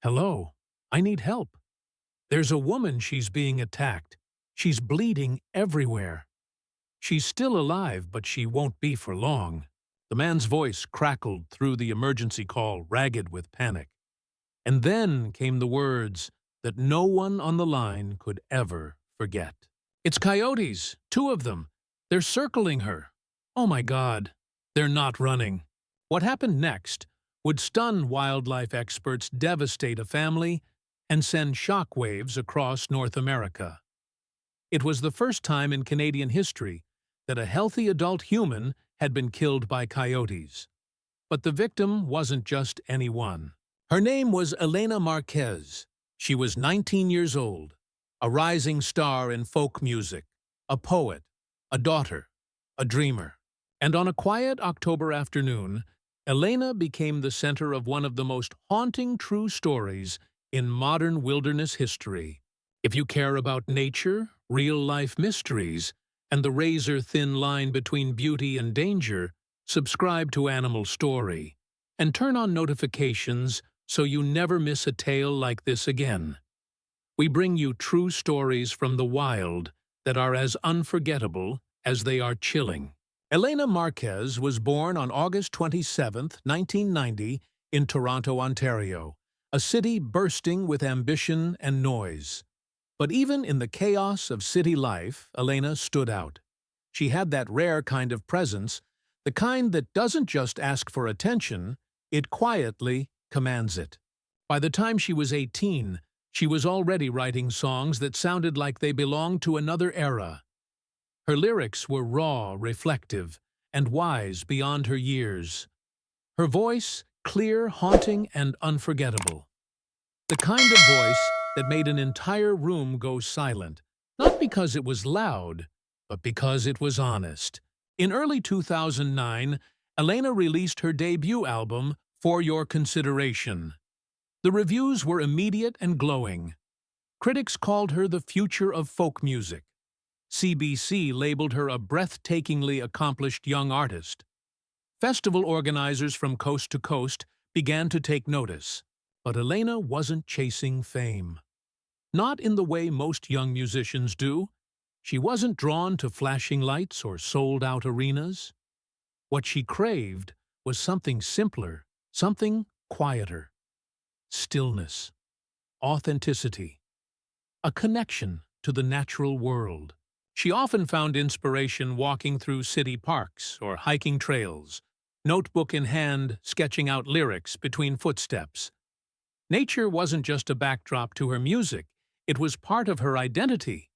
Hello, I need help. There's a woman, she's being attacked. She's bleeding everywhere. She's still alive, but she won't be for long. The man's voice crackled through the emergency call, ragged with panic. And then came the words that no one on the line could ever forget. It's coyotes, two of them. They're circling her. Oh my God, they're not running. What happened next would stun wildlife experts, devastate a family, and send shockwaves across North America. It was the first time in Canadian history that a healthy adult human had been killed by coyotes. But the victim wasn't just anyone. Her name was Elena Marquez. She was 19 years old, a rising star in folk music, a poet, a daughter, a dreamer. And on a quiet October afternoon, Elena became the center of one of the most haunting true stories in modern wilderness history. If you care about nature, real-life mysteries, and the razor-thin line between beauty and danger, subscribe to Animal Story and turn on notifications so you never miss a tale like this again. We bring you true stories from the wild that are as unforgettable as they are chilling. Elena Marquez was born on August 27, 1990, in Toronto, Ontario, a city bursting with ambition and noise. But even in the chaos of city life, Elena stood out. She had that rare kind of presence, the kind that doesn't just ask for attention, it quietly commands it. By the time she was 18, she was already writing songs that sounded like they belonged to another era. Her lyrics were raw, reflective, and wise beyond her years. Her voice, clear, haunting, and unforgettable. The kind of voice that made an entire room go silent, not because it was loud, but because it was honest. In early 2009, Elena released her debut album, For Your Consideration. The reviews were immediate and glowing. Critics called her the future of folk music. CBC labeled her a breathtakingly accomplished young artist. Festival organizers from coast to coast began to take notice. But Elena wasn't chasing fame. Not in the way most young musicians do. She wasn't drawn to flashing lights or sold-out arenas. What she craved was something simpler, something quieter. Stillness, authenticity, a connection to the natural world. She often found inspiration walking through city parks or hiking trails, notebook in hand, sketching out lyrics between footsteps. Nature wasn't just a backdrop to her music, it was part of her identity.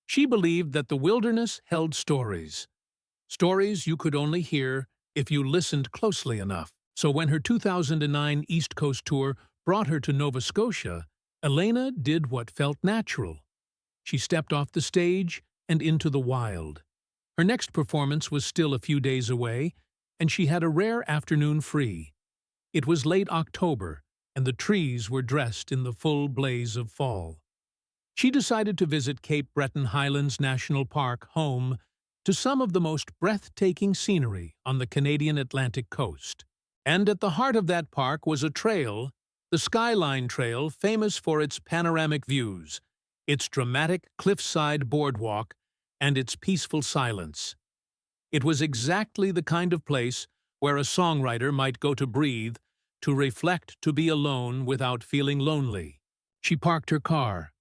She believed that the wilderness held stories. Stories you could only hear if you listened closely enough. So when her 2009 East Coast tour brought her to Nova Scotia, Elena did what felt natural. She stepped off the stage and into the wild. Her next performance was still a few days away, and she had a rare afternoon free. It was late October, and the trees were dressed in the full blaze of fall. She decided to visit Cape Breton Highlands National Park, home to some of the most breathtaking scenery on the Canadian Atlantic coast. And at the heart of that park was a trail, the Skyline Trail, famous for its panoramic views, its dramatic cliffside boardwalk, and its peaceful silence. It was exactly the kind of place where a songwriter might go to breathe, to reflect, to be alone without feeling lonely. She parked her car,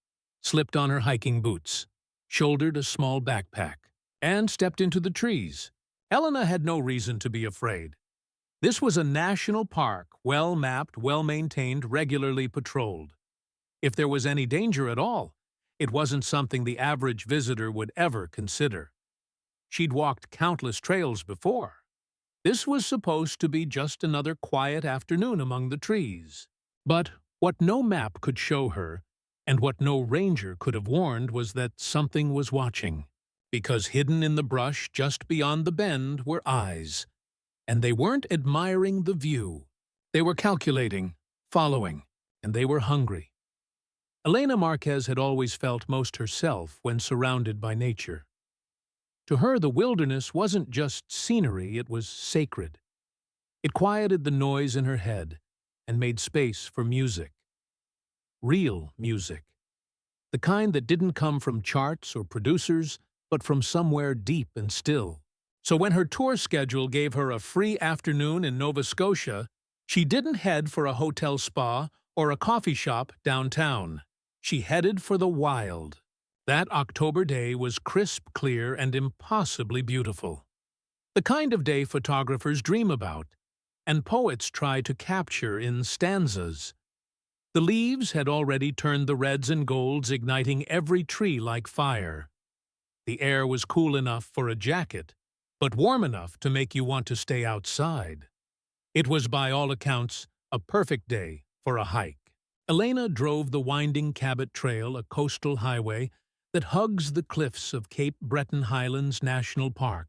slipped on her hiking boots, shouldered a small backpack, and stepped into the trees. Elena had no reason to be afraid. This was a national park, well-mapped, well-maintained, regularly patrolled. If there was any danger at all, it wasn't something the average visitor would ever consider. She'd walked countless trails before. This was supposed to be just another quiet afternoon among the trees. But what no map could show her, and what no ranger could have warned, was that something was watching. Because hidden in the brush just beyond the bend were eyes. And they weren't admiring the view. They were calculating, following, and they were hungry. Elena Marquez had always felt most herself when surrounded by nature. To her, the wilderness wasn't just scenery, it was sacred. It quieted the noise in her head and made space for music. real music. The kind that didn't come from charts or producers, but from somewhere deep and still. So when her tour schedule gave her a free afternoon in Nova Scotia, she didn't head for a hotel spa or a coffee shop downtown. She headed for the wild. That October day was crisp, clear, and impossibly beautiful. The kind of day photographers dream about, and poets try to capture in stanzas. The leaves had already turned the reds and golds, igniting every tree like fire. The air was cool enough for a jacket, but warm enough to make you want to stay outside. It was, by all accounts, a perfect day for a hike. Elena drove the winding Cabot Trail, a coastal highway that hugs the cliffs of Cape Breton Highlands National Park.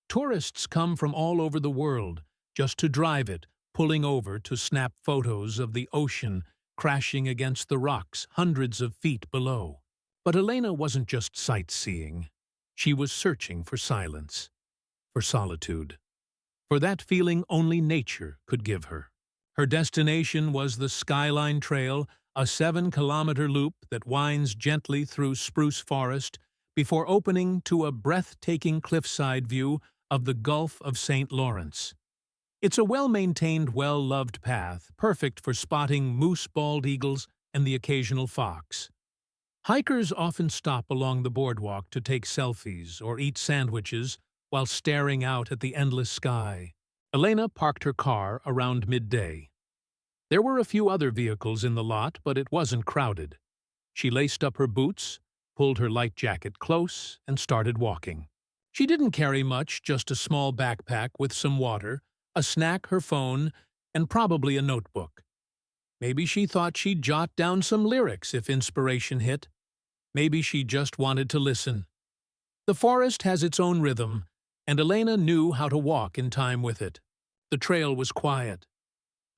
Tourists come from all over the world just to drive it, pulling over to snap photos of the ocean crashing against the rocks hundreds of feet below. But Elena wasn't just sightseeing. She was searching for silence, for solitude, for that feeling only nature could give her. Her destination was the Skyline Trail, a 7-kilometer loop that winds gently through spruce forest before opening to a breathtaking cliffside view of the Gulf of St. Lawrence. It's a well-maintained, well-loved path, perfect for spotting moose bald eagles and the occasional fox. Hikers often stop along the boardwalk to take selfies or eat sandwiches while staring out at the endless sky. Elena parked her car around midday. There were a few other vehicles in the lot, but it wasn't crowded. She laced up her boots, pulled her light jacket close, and started walking. She didn't carry much, just a small backpack with some water, a snack, her phone, and probably a notebook. Maybe she thought she'd jot down some lyrics if inspiration hit. Maybe she just wanted to listen. The forest has its own rhythm, and Elena knew how to walk in time with it. The trail was quiet.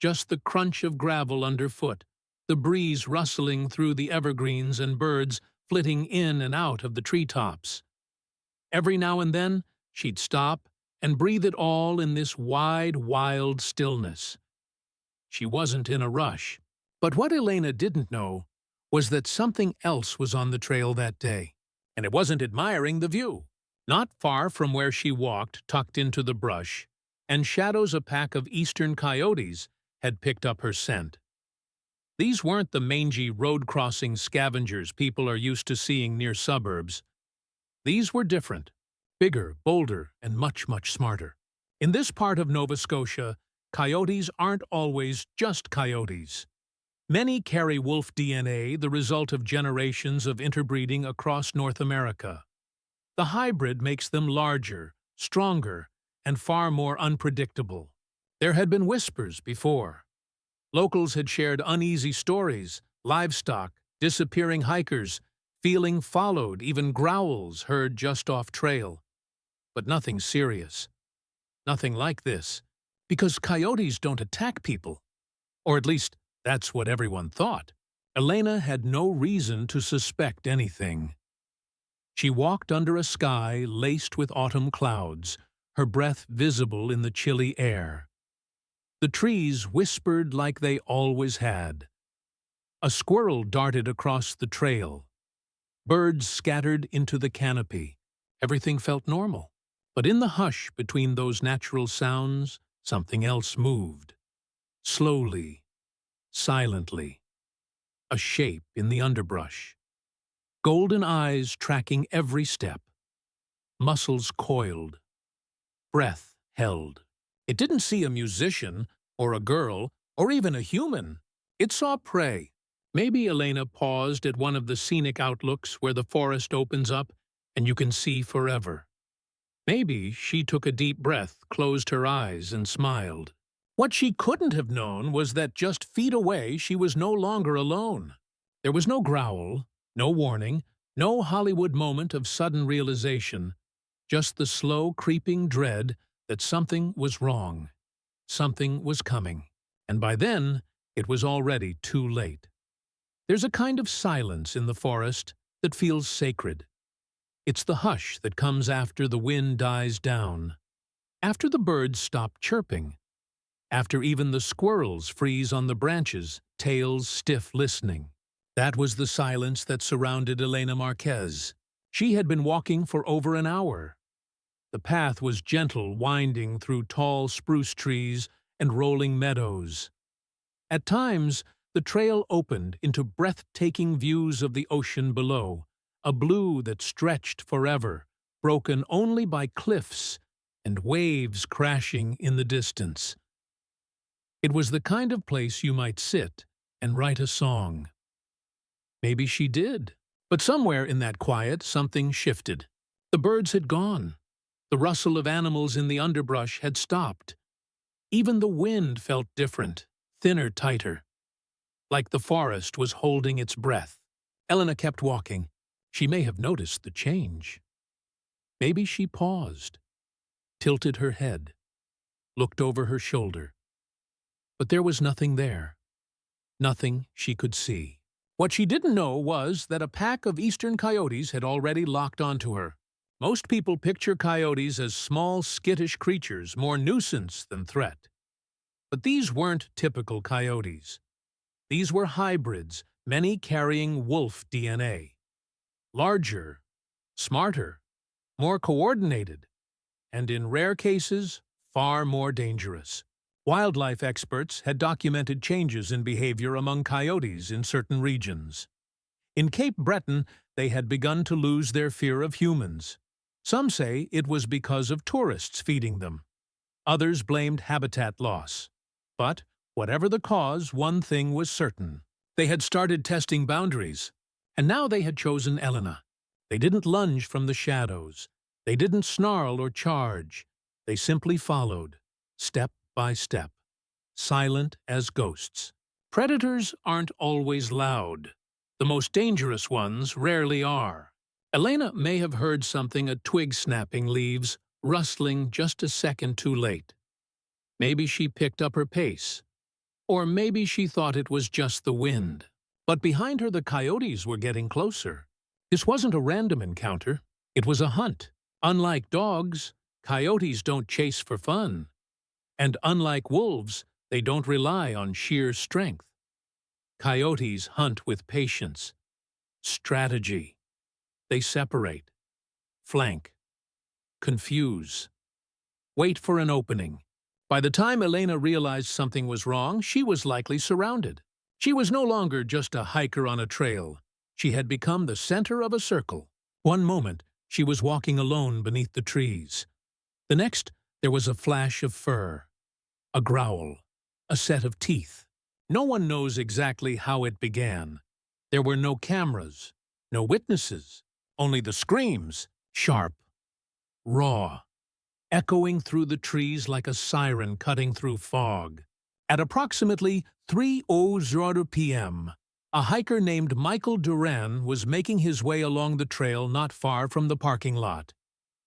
Just the crunch of gravel underfoot, the breeze rustling through the evergreens and birds flitting in and out of the treetops. Every now and then, she'd stop and breathe it all in this wide, wild stillness. She wasn't in a rush. But what Elena didn't know was that something else was on the trail that day, and it wasn't admiring the view. Not far from where she walked, tucked into the brush, and shadows a pack of eastern coyotes had picked up her scent. These weren't the mangy road-crossing scavengers people are used to seeing near suburbs. These were different, bigger, bolder, and much, much smarter. In this part of Nova Scotia, coyotes aren't always just coyotes. Many carry wolf DNA, the result of generations of interbreeding across North America. The hybrid makes them larger, stronger, and far more unpredictable. There had been whispers before. Locals had shared uneasy stories, livestock, disappearing hikers, feeling followed, even growls heard just off trail. But nothing serious. Nothing like this, because coyotes don't attack people. Or at least, that's what everyone thought. Elena had no reason to suspect anything. She walked under a sky laced with autumn clouds, her breath visible in the chilly air. The trees whispered like they always had. A squirrel darted across the trail. Birds scattered into the canopy. Everything felt normal. But in the hush between those natural sounds, something else moved. Slowly, silently. A shape in the underbrush. Golden eyes tracking every step. Muscles coiled. Breath held. It didn't see a musician, or a girl, or even a human. It saw prey. Maybe Elena paused at one of the scenic outlooks where the forest opens up and you can see forever. Maybe she took a deep breath, closed her eyes, and smiled. What she couldn't have known was that just feet away she was no longer alone. There was no growl, no warning, no Hollywood moment of sudden realization, just the slow creeping dread that something was wrong. Something was coming. And by then, it was already too late. There's a kind of silence in the forest that feels sacred. It's the hush that comes after the wind dies down, after the birds stop chirping, after even the squirrels freeze on the branches, tails stiff listening. That was the silence that surrounded Elena Marquez. She had been walking for over an hour. The path was gentle, winding through tall spruce trees and rolling meadows. At times, the trail opened into breathtaking views of the ocean below, a blue that stretched forever, broken only by cliffs and waves crashing in the distance. It was the kind of place you might sit and write a song. Maybe she did. But somewhere in that quiet, something shifted. The birds had gone. The rustle of animals in the underbrush had stopped. Even the wind felt different, thinner, tighter. Like the forest was holding its breath. Elena kept walking. She may have noticed the change. Maybe she paused, tilted her head, looked over her shoulder. But there was nothing there. Nothing she could see. What she didn't know was that a pack of eastern coyotes had already locked onto her. Most people picture coyotes as small, skittish creatures, more nuisance than threat. But these weren't typical coyotes. These were hybrids, many carrying wolf DNA. Larger, smarter, more coordinated, and in rare cases, far more dangerous. Wildlife experts had documented changes in behavior among coyotes in certain regions. In Cape Breton, they had begun to lose their fear of humans. Some say it was because of tourists feeding them. Others blamed habitat loss. But, whatever the cause, one thing was certain. They had started testing boundaries, and now they had chosen Elena. They didn't lunge from the shadows. They didn't snarl or charge. They simply followed, step by step, silent as ghosts. Predators aren't always loud. The most dangerous ones rarely are. Elena may have heard something, a twig snapping, leaves rustling just a second too late. Maybe she picked up her pace. Or maybe she thought it was just the wind. But behind her the coyotes were getting closer. This wasn't a random encounter. It was a hunt. Unlike dogs, coyotes don't chase for fun. And unlike wolves, they don't rely on sheer strength. Coyotes hunt with patience, strategy. They separate, flank, confuse, wait for an opening. By the time Elena realized something was wrong, she was likely surrounded. She was no longer just a hiker on a trail. She had become the center of a circle. One moment, she was walking alone beneath the trees. The next, there was a flash of fur, a growl, a set of teeth. No one knows exactly how it began. There were no cameras, no witnesses, only the screams, sharp, raw, echoing through the trees like a siren cutting through fog. At approximately 3:00 p.m., a hiker named Michael Duran was making his way along the trail not far from the parking lot.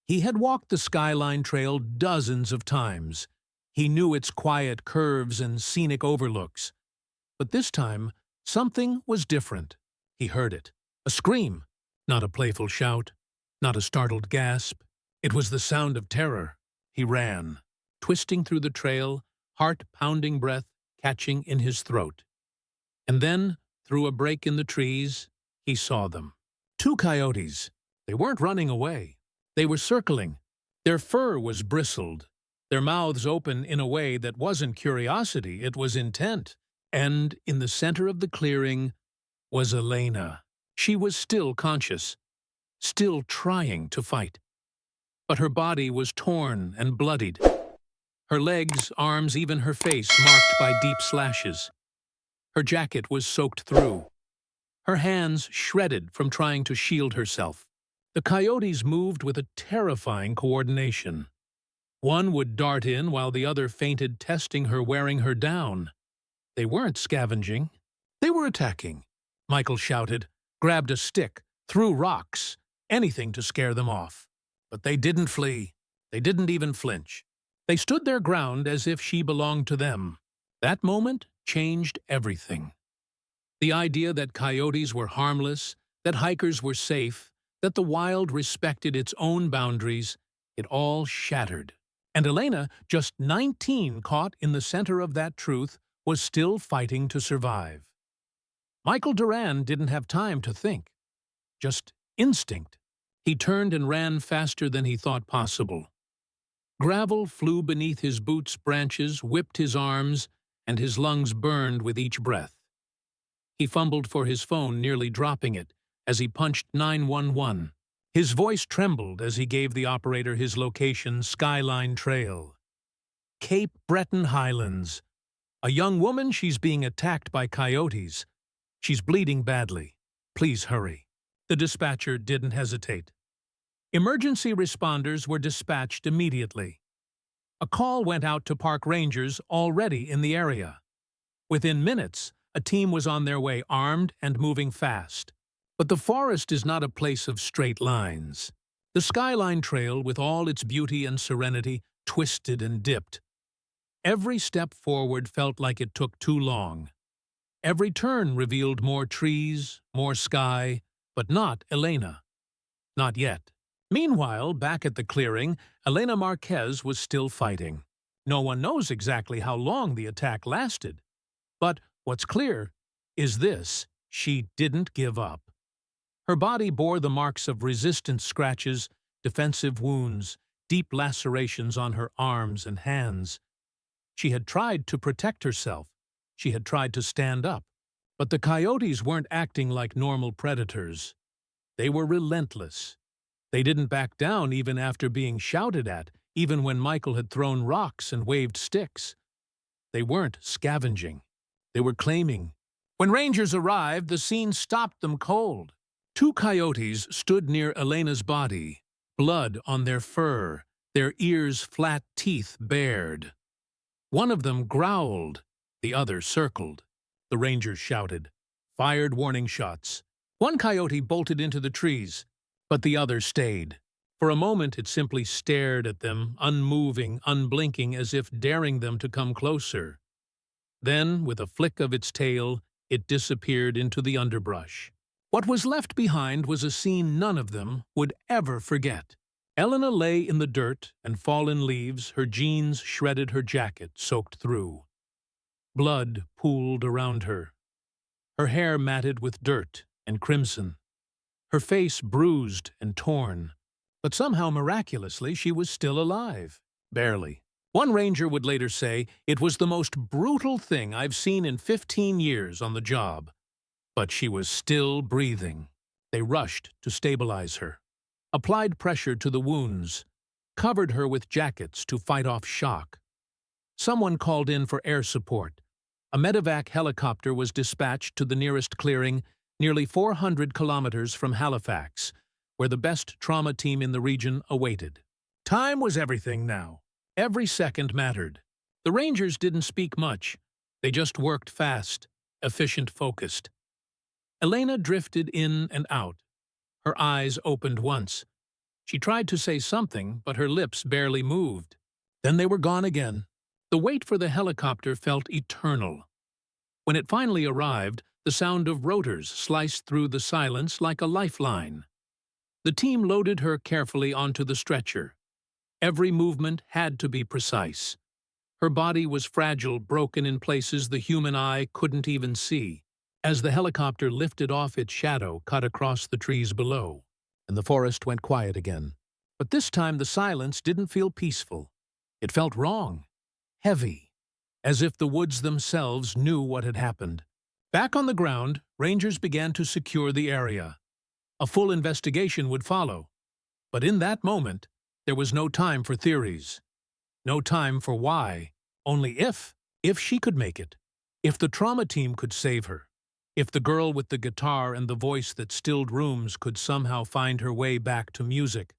He had walked the Skyline Trail dozens of times. He knew its quiet curves and scenic overlooks. But this time, something was different. He heard it. A scream, not a playful shout, not a startled gasp. It was the sound of terror. He ran, twisting through the trail, heart-pounding breath catching in his throat. And then, through a break in the trees, he saw them. Two coyotes. They weren't running away. They were circling. Their fur was bristled, their mouths open in a way that wasn't curiosity, it was intent. And in the center of the clearing was Elena. She was still conscious, still trying to fight. But her body was torn and bloodied. Her legs, arms, even her face marked by deep slashes. Her jacket was soaked through. Her hands shredded from trying to shield herself. The coyotes moved with a terrifying coordination. One would dart in while the other feinted, testing her, wearing her down. They weren't scavenging. They were attacking. Michael shouted, grabbed a stick, threw rocks, anything to scare them off. But they didn't flee. They didn't even flinch. They stood their ground as if she belonged to them. That moment changed everything. The idea that coyotes were harmless, that hikers were safe, that the wild respected its own boundaries, it all shattered. And Elena, just 19, caught in the center of that truth, was still fighting to survive. Michael Duran didn't have time to think, just instinct. He turned and ran faster than he thought possible. Gravel flew beneath his boots' branches, whipped his arms, and his lungs burned with each breath. He fumbled for his phone, nearly dropping it, as he punched 911. His voice trembled as he gave the operator his location, Skyline Trail. Cape Breton Highlands. A young woman, she's being attacked by coyotes. She's bleeding badly. Please hurry. The dispatcher didn't hesitate. Emergency responders were dispatched immediately. A call went out to park rangers already in the area. Within minutes, a team was on their way, armed and moving fast. But the forest is not a place of straight lines. The Skyline Trail, with all its beauty and serenity, twisted and dipped. Every step forward felt like it took too long. Every turn revealed more trees, more sky, but not Elena. Not yet. Meanwhile, back at the clearing, Elena Marquez was still fighting. No one knows exactly how long the attack lasted. But what's clear is this: she didn't give up. Her body bore the marks of resistance scratches, defensive wounds, deep lacerations on her arms and hands. She had tried to protect herself. She had tried to stand up. But the coyotes weren't acting like normal predators. They were relentless. They didn't back down even after being shouted at, even when Michael had thrown rocks and waved sticks. They weren't scavenging. They were claiming. When rangers arrived, the scene stopped them cold. 2 coyotes stood near Elena's body, blood on their fur, their ears' flat teeth bared. One of them growled, the other circled. The rangers shouted, fired warning shots. One coyote bolted into the trees, but the other stayed. For a moment it simply stared at them, unmoving, unblinking, as if daring them to come closer. Then, with a flick of its tail, it disappeared into the underbrush. What was left behind was a scene none of them would ever forget. Elena lay in the dirt and fallen leaves, her jeans shredded, her jacket soaked through. Blood pooled around her. Her hair matted with dirt and crimson. Her face bruised and torn. But somehow, miraculously, she was still alive. Barely. One ranger would later say, "It was the most brutal thing I've seen in 15 years on the job." But she was still breathing. They rushed to stabilize her, applied pressure to the wounds, covered her with jackets to fight off shock. Someone called in for air support. A medevac helicopter was dispatched to the nearest clearing, nearly 400 kilometers from Halifax, where the best trauma team in the region awaited. Time was everything now. Every second mattered. The rangers didn't speak much. They just worked fast, efficient, focused. Elena drifted in and out. Her eyes opened once. She tried to say something, but her lips barely moved. Then they were gone again. The wait for the helicopter felt eternal. When it finally arrived, the sound of rotors sliced through the silence like a lifeline. The team loaded her carefully onto the stretcher. Every movement had to be precise. Her body was fragile, broken in places the human eye couldn't even see. As the helicopter lifted off, its shadow cut across the trees below, and the forest went quiet again. But this time the silence didn't feel peaceful. It felt wrong, heavy, as if the woods themselves knew what had happened. Back on the ground, rangers began to secure the area. A full investigation would follow. But in that moment, there was no time for theories. No time for why. Only if. If she could make it. If the trauma team could save her. If the girl with the guitar and the voice that stilled rooms could somehow find her way back to music,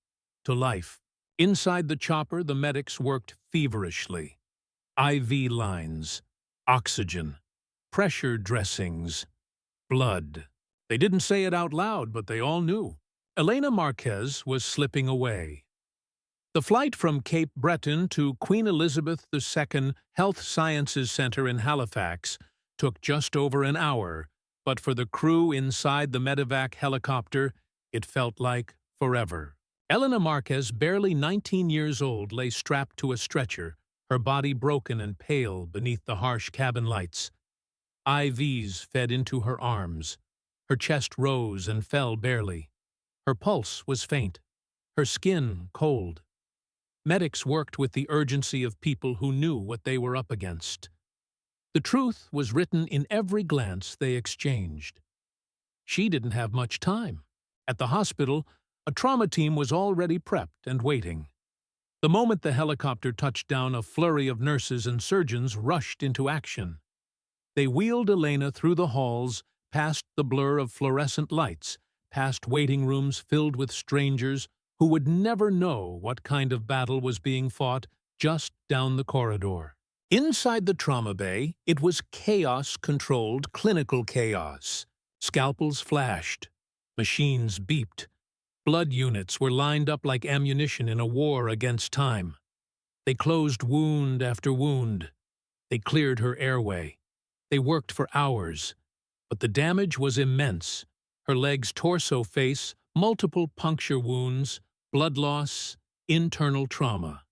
to life. Inside the chopper, the medics worked feverishly. IV lines, oxygen, pressure dressings, blood. They didn't say it out loud, but they all knew. Elena Marquez was slipping away. The flight from Cape Breton to Queen Elizabeth II Health Sciences Center in Halifax took just over an hour, but for the crew inside the medevac helicopter, it felt like forever. Elena Marquez, barely 19 years old, lay strapped to a stretcher, her body broken and pale beneath the harsh cabin lights. IVs fed into her arms. Her chest rose and fell barely. Her pulse was faint, her skin cold. Medics worked with the urgency of people who knew what they were up against. The truth was written in every glance they exchanged. She didn't have much time. At the hospital, a trauma team was already prepped and waiting. The moment the helicopter touched down, a flurry of nurses and surgeons rushed into action. They wheeled Elena through the halls, past the blur of fluorescent lights, past waiting rooms filled with strangers who would never know what kind of battle was being fought just down the corridor. Inside the trauma bay, it was chaos-controlled clinical chaos. Scalpels flashed. Machines beeped. Blood units were lined up like ammunition in a war against time. They closed wound after wound. They cleared her airway. They worked for hours. But the damage was immense. Her legs, torso, face, multiple puncture wounds, blood loss, internal trauma.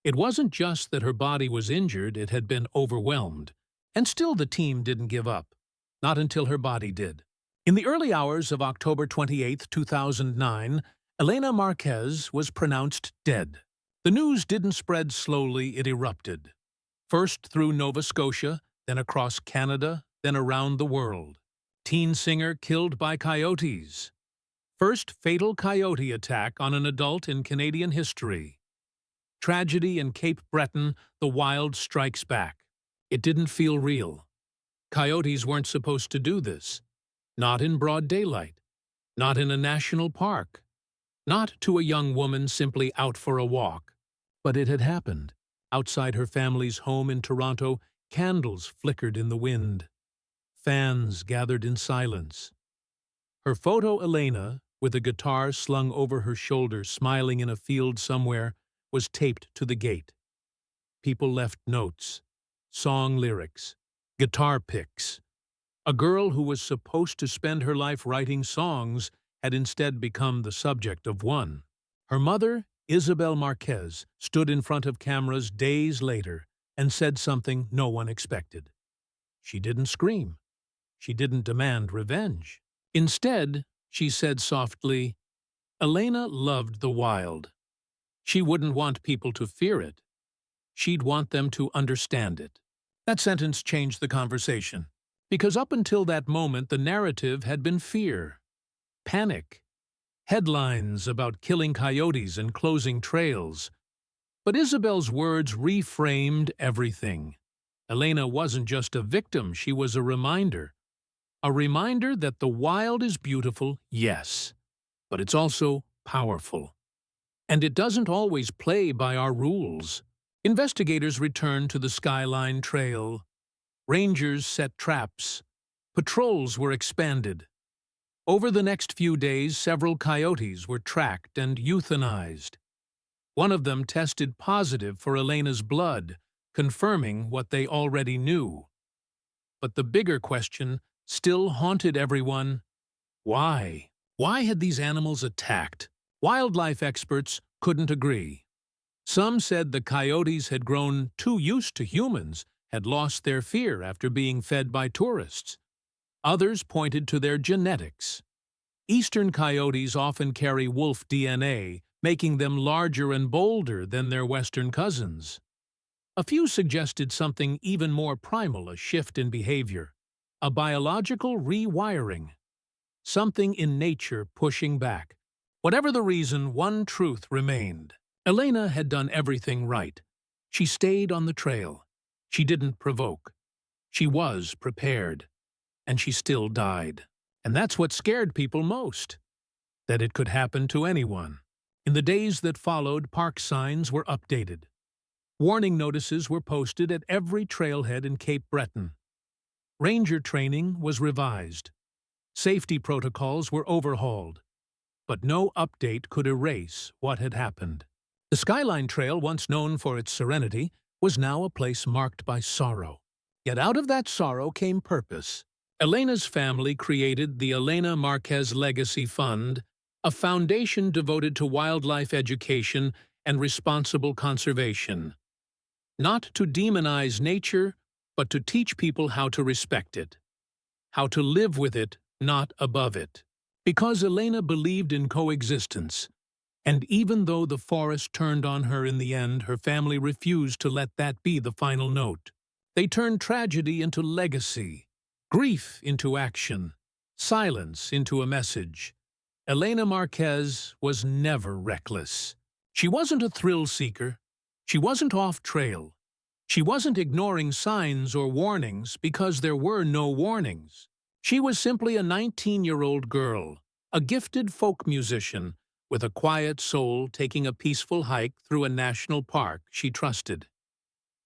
It wasn't just that her body was injured, it had been overwhelmed. And still the team didn't give up. Not until her body did. In the early hours of October 28, 2009, Elena Marquez was pronounced dead. The news didn't spread slowly, it erupted. First through Nova Scotia, then across Canada, then around the world. Teen singer killed by coyotes. First fatal coyote attack on an adult in Canadian history. Tragedy in Cape Breton, the wild strikes back. It didn't feel real. Coyotes weren't supposed to do this. Not in broad daylight. Not in a national park. Not to a young woman simply out for a walk. But it had happened. Outside her family's home in Toronto, candles flickered in the wind. Fans gathered in silence. Her photo, Elena, with a guitar slung over her shoulder, smiling in a field somewhere, was taped to the gate. People left notes, song lyrics, guitar picks. A girl who was supposed to spend her life writing songs had instead become the subject of one. Her mother, Elena Marquez, stood in front of cameras days later and said something no one expected. She didn't scream. She didn't demand revenge. Instead, she said softly, Elena loved the wild. She wouldn't want people to fear it. She'd want them to understand it. That sentence changed the conversation, because up until that moment the narrative had been fear, panic, headlines about killing coyotes and closing trails. But Isabel's words reframed everything. Elena wasn't just a victim, she was a reminder. A reminder that the wild is beautiful, yes, but it's also powerful. And it doesn't always play by our rules. Investigators returned to the Skyline Trail. Rangers set traps. Patrols were expanded. Over the next few days, several coyotes were tracked and euthanized. One of them tested positive for Elena's blood, confirming what they already knew. But the bigger question still haunted everyone. Why? Why had these animals attacked? Wildlife experts couldn't agree. Some said the coyotes had grown too used to humans, had lost their fear after being fed by tourists. Others pointed to their genetics. Eastern coyotes often carry wolf DNA, making them larger and bolder than their western cousins. A few suggested something even more primal, a shift in behavior, a biological rewiring, something in nature pushing back. Whatever the reason, one truth remained. Elena had done everything right. She stayed on the trail. She didn't provoke. She was prepared. And she still died. And that's what scared people most, that it could happen to anyone. In the days that followed, park signs were updated. Warning notices were posted at every trailhead in Cape Breton. Ranger training was revised. Safety protocols were overhauled. But no update could erase what had happened. The Skyline Trail, once known for its serenity, was now a place marked by sorrow. Yet out of that sorrow came purpose. Elena's family created the Elena Marquez Legacy Fund, a foundation devoted to wildlife education and responsible conservation. Not to demonize nature, but to teach people how to respect it, how to live with it, not above it. Because Elena believed in coexistence, and even though the forest turned on her in the end, her family refused to let that be the final note. They turned tragedy into legacy, grief into action, silence into a message. Elena Marquez was never reckless. She wasn't a thrill-seeker. She wasn't off-trail. She wasn't ignoring signs or warnings because there were no warnings. She was simply a 19-year-old girl, a gifted folk musician, with a quiet soul taking a peaceful hike through a national park she trusted.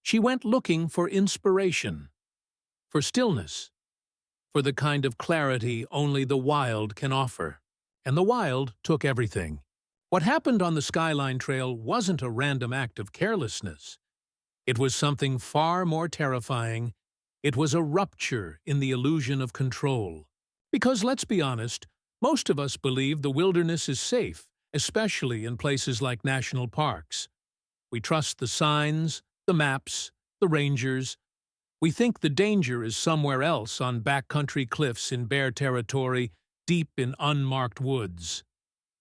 She went looking for inspiration, for stillness, for the kind of clarity only the wild can offer. And the wild took everything. What happened on the Skyline Trail wasn't a random act of carelessness. It was something far more terrifying. It was a rupture in the illusion of control. Because let's be honest, most of us believe the wilderness is safe, especially in places like national parks. We trust the signs, the maps, the rangers. We think the danger is somewhere else on backcountry cliffs in bare territory, deep in unmarked woods.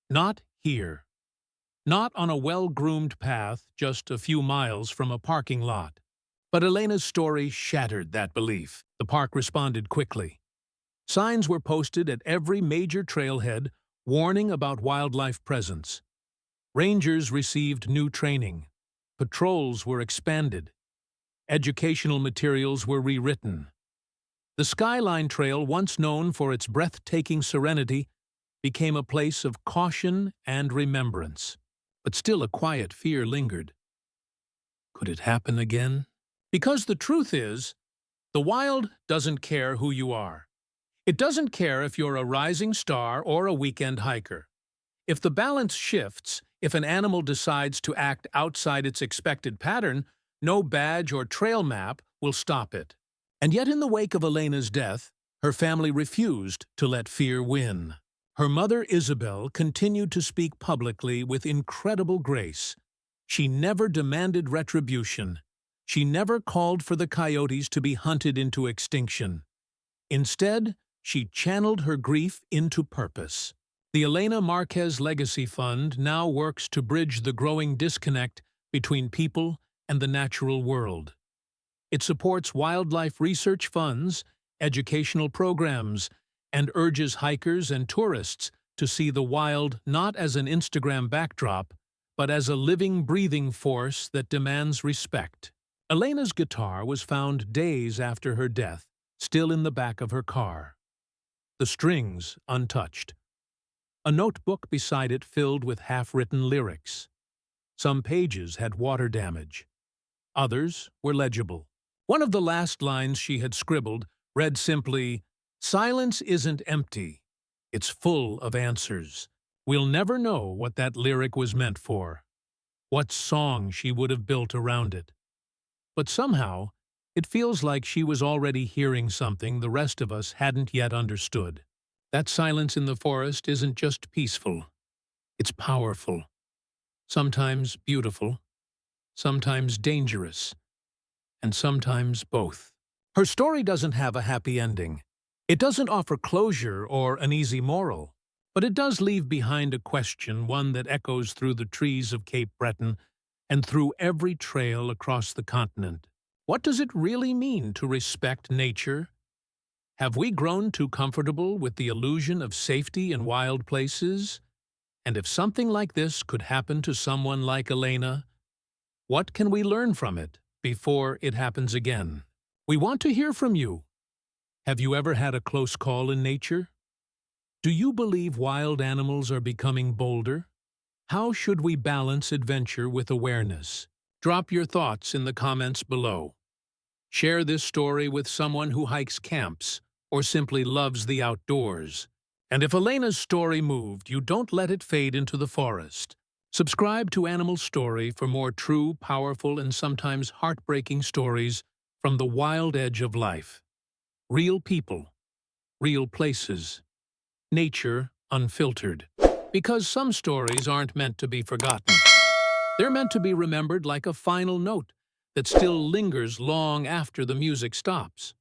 Not here. Not on a well-groomed path just a few miles from a parking lot. But Elena's story shattered that belief. The park responded quickly. Signs were posted at every major trailhead warning about wildlife presence. Rangers received new training. Patrols were expanded. Educational materials were rewritten. The Skyline Trail, once known for its breathtaking serenity, became a place of caution and remembrance. But still a quiet fear lingered. Could it happen again? Because the truth is, the wild doesn't care who you are. It doesn't care if you're a rising star or a weekend hiker. If the balance shifts, if an animal decides to act outside its expected pattern, no badge or trail map will stop it. And yet in the wake of Elena's death, her family refused to let fear win. Her mother, Isabel, continued to speak publicly with incredible grace. She never demanded retribution. She never called for the coyotes to be hunted into extinction. Instead, she channeled her grief into purpose. The Elena Marquez Legacy Fund now works to bridge the growing disconnect between people and the natural world. It supports wildlife research funds, educational programs, and urges hikers and tourists to see the wild not as an Instagram backdrop, but as a living, breathing force that demands respect. Elena's guitar was found days after her death, still in the back of her car. The strings untouched. A notebook beside it filled with half-written lyrics. Some pages had water damage. Others were legible. One of the last lines she had scribbled read simply, "Silence isn't empty. It's full of answers." We'll never know what that lyric was meant for, what song she would have built around it. But somehow, it feels like she was already hearing something the rest of us hadn't yet understood. That silence in the forest isn't just peaceful. It's powerful. Sometimes beautiful. Sometimes dangerous. And sometimes both. Her story doesn't have a happy ending. It doesn't offer closure or an easy moral. But it does leave behind a question, one that echoes through the trees of Cape Breton and through every trail across the continent. What does it really mean to respect nature? Have we grown too comfortable with the illusion of safety in wild places? And if something like this could happen to someone like Elena, what can we learn from it before it happens again? We want to hear from you. Have you ever had a close call in nature? Do you believe wild animals are becoming bolder? How should we balance adventure with awareness? Drop your thoughts in the comments below. Share this story with someone who hikes camps or simply loves the outdoors. And if Elena's story moved you, don't let it fade into the forest. Subscribe to Animal Story for more true, powerful, and sometimes heartbreaking stories from the wild edge of life. Real people, real places, nature unfiltered. Because some stories aren't meant to be forgotten. They're meant to be remembered like a final note that still lingers long after the music stops.